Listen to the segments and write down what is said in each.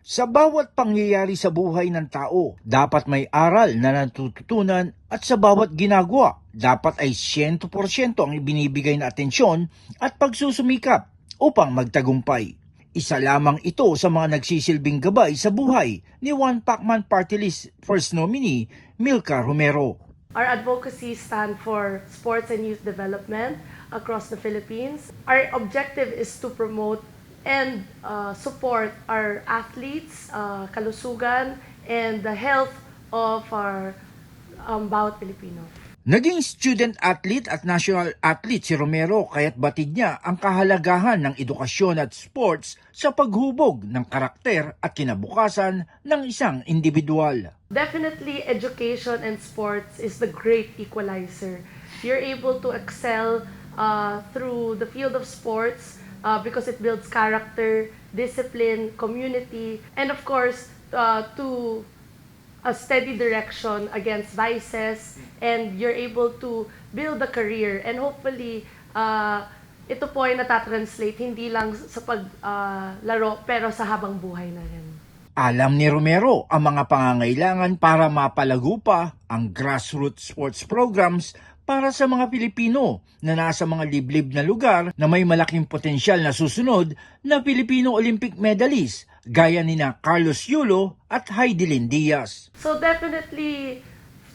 Sa bawat pangyayari sa buhay ng tao, dapat may aral na natututunan at sa bawat ginagawa, dapat ay 100% ang ibinibigay na atensyon at pagsusumikap upang magtagumpay. Isa lamang ito sa mga nagsisilbing gabay sa buhay ni One Pacman Party List First Nominee Milka Romero. Our advocacy stand for sports and youth development across the Philippines. Our objective is to promote and support our athletes, kalusugan, and the health of our bawat Pilipino. Naging student athlete at national athlete si Romero kaya't batid niya ang kahalagahan ng edukasyon at sports sa paghubog ng karakter at kinabukasan ng isang individual. Definitely, education and sports is the great equalizer. You're able to excel through the field of sports because it builds character, discipline, community, and of course, to a steady direction against vices, and you're able to build a career. And hopefully, ito po ay natatranslate hindi lang sa paglaro, pero sa habang buhay na rin. Alam ni Romero ang mga pangangailangan para mapalago pa ang grassroots sports programs para sa mga Pilipino na nasa mga liblib na lugar na may malaking potensyal na susunod na Filipino Olympic medalist gaya ni na Carlos Yulo at Heidelin Diaz. So definitely,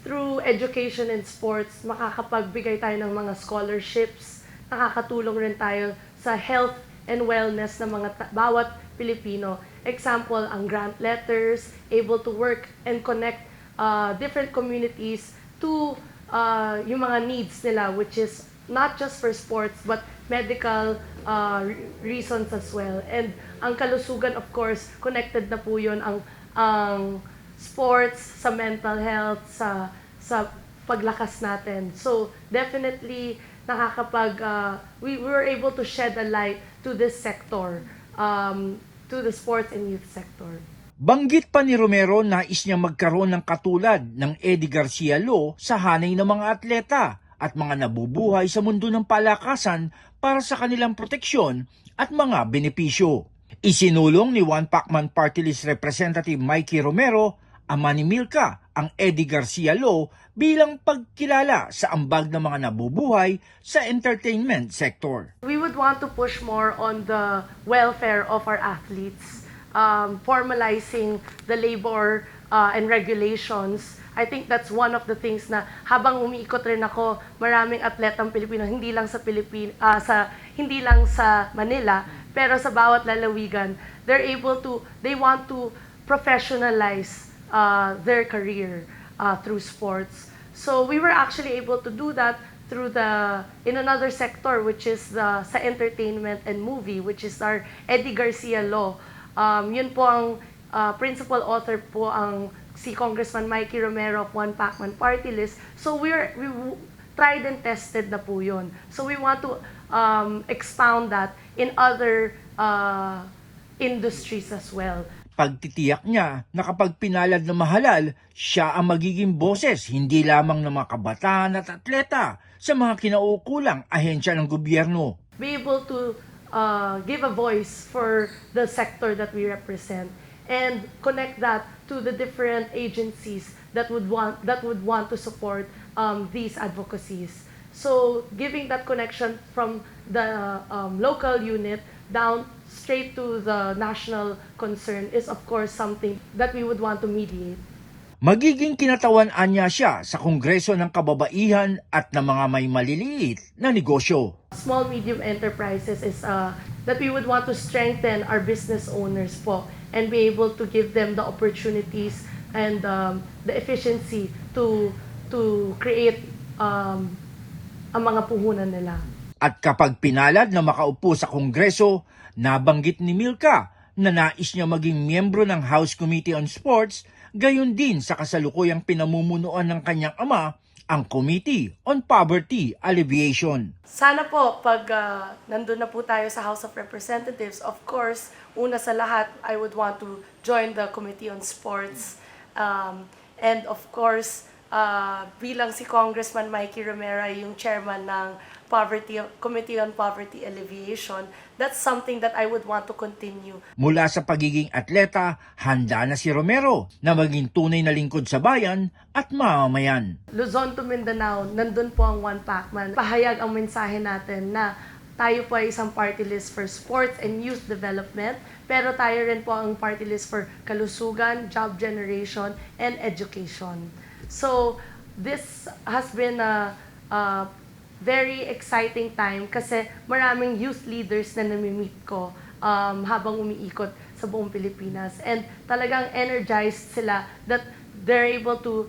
through education and sports, makakapagbigay tayo ng mga scholarships, nakakatulong rin tayo sa health and wellness ng mga bawat Pilipino. Example, ang grant letters, able to work and connect different communities to yung mga needs nila, which is not just for sports but medical reasons as well. And ang kalusugan, of course, connected na po yun ang sports sa mental health, sa paglakas natin. So definitely we were able to shed a light to this sector, to the sports and youth sector. Banggit pa ni Romero na nais niya magkaroon ng katulad ng Eddie Garcia Law sa hanay ng mga atleta at mga nabubuhay sa mundo ng palakasan para sa kanilang proteksyon at mga benepisyo. Isinulong ni One Pacman Party List Representative Mikey Romero, ama ni Milka, ang Eddie Garcia Law bilang pagkilala sa ambag ng mga nabubuhay sa entertainment sector. We would want to push more on the welfare of our athletes. Formalizing the labor and regulations. I think that's one of the things na habang umiikot rin ako, maraming atletang Pilipino, hindi lang sa Manila, pero sa bawat lalawigan, they want to professionalize their career through sports. So we were actually able to do that in another sector, which is sa entertainment and movie, which is our Eddie Garcia Law. Yun po ang principal author po ang si Congressman Mikey Romero of One Pacman Party List. So we tried and tested na po yun. So we want to expound that in other industries as well. Pagtitiyak niya na kapag pinalad na mahalal, siya ang magiging boses hindi lamang ng mga kabataan at atleta sa mga kinaukulang ahensya ng gobyerno. Be able to give a voice for the sector that we represent and connect that to the different agencies that would want to support these advocacies. So giving that connection from the local unit down straight to the national concern is of course something that we would want to mediate. Magiging kinatawan-an niya siya sa Kongreso ng Kababaihan at ng mga may maliliit na negosyo. Small medium enterprises is that we would want to strengthen our business owners po and be able to give them the opportunities and the efficiency to create ang mga puhunan nila. At kapag pinalad na makaupo sa Kongreso, nabanggit ni Milka na nais niya maging miyembro ng House Committee on Sports, gayon din sa kasalukuyang pinamumunuan ng kanyang ama, ang Committee on Poverty Alleviation. Sana po, pag nandun na po tayo sa House of Representatives, of course, una sa lahat, I would want to join the Committee on Sports. And of course, bilang si Congressman Mikey Romero ay yung chairman ng Committee on Poverty Alleviation, that's something that I would want to continue. Mula sa pagiging atleta, handa na si Romero na maging tunay na lingkod sa bayan at mamamayan. Luzon to Mindanao, nandun po ang One Pacman. Pahayag ang mensahe natin na tayo po ay isang party list for sports and youth development, pero tayo rin po ang party list for kalusugan, job generation, and education. So, this has been a very exciting time kasi maraming youth leaders na nami-meet ko habang umiikot sa buong Pilipinas. And talagang energized sila that they're able to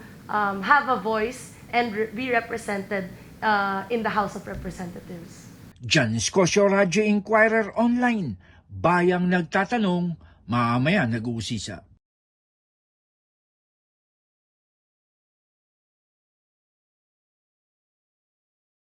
have a voice and be represented in the House of Representatives. John Escocio, Radyo Inquirer Online. Bayang nagtatanong, mamaya nag-uusisa.